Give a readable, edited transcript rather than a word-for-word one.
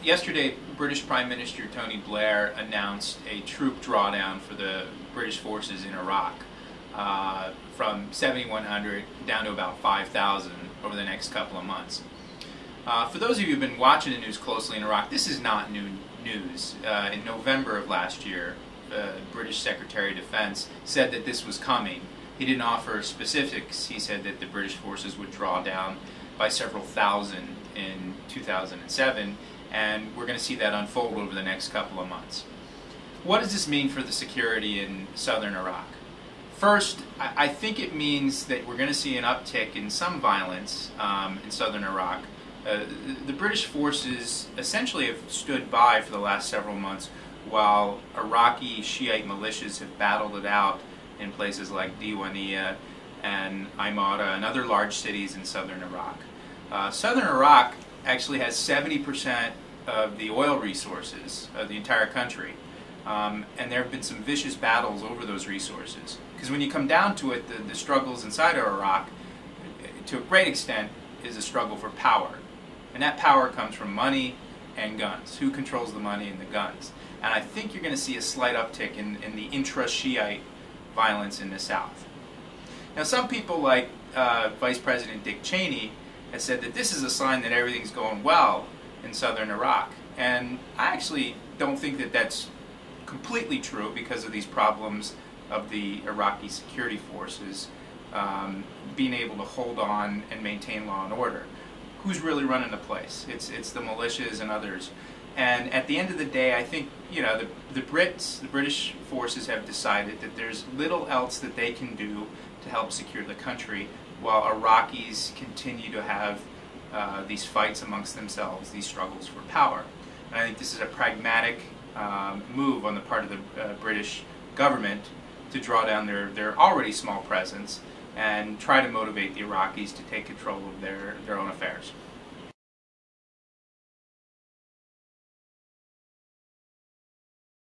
Yesterday, British Prime Minister Tony Blair announced a troop drawdown for the British forces in Iraq from 7,100 down to about 5,000 over the next couple of months. For those of you who've been watching the news closely in Iraq, this is not new news. In November of last year, the British Secretary of Defense said that this was coming. He didn't offer specifics. He said that the British forces would draw down by several thousand in 2007, and we're going to see that unfold over the next couple of months. What does this mean for the security in southern Iraq? First, I think it means that we're going to see an uptick in some violence in southern Iraq. The British forces essentially have stood by for the last several months while Iraqi Shiite militias have battled it out in places like Diwaniyah and Imara and other large cities in southern Iraq. Southern Iraq actually has 70% of the oil resources of the entire country, and there have been some vicious battles over those resources. Because when you come down to it, the struggles inside of Iraq, to a great extent, is a struggle for power. And that power comes from money and guns. Who controls the money and the guns? And I think you're going to see a slight uptick in the intra-Shiite violence in the south. Now, some people like Vice President Dick Cheney have said that this is a sign that everything's going well in southern Iraq. And I actually don't think that that's completely true because of these problems of the Iraqi security forces being able to hold on and maintain law and order. Who's really running the place? It's the militias and others. And at the end of the day, I think the British forces have decided that there's little else that they can do to help secure the country, while Iraqis continue to have these fights amongst themselves, these struggles for power. And I think this is a pragmatic move on the part of the British government to draw down their already small presence and try to motivate the Iraqis to take control of their own affairs.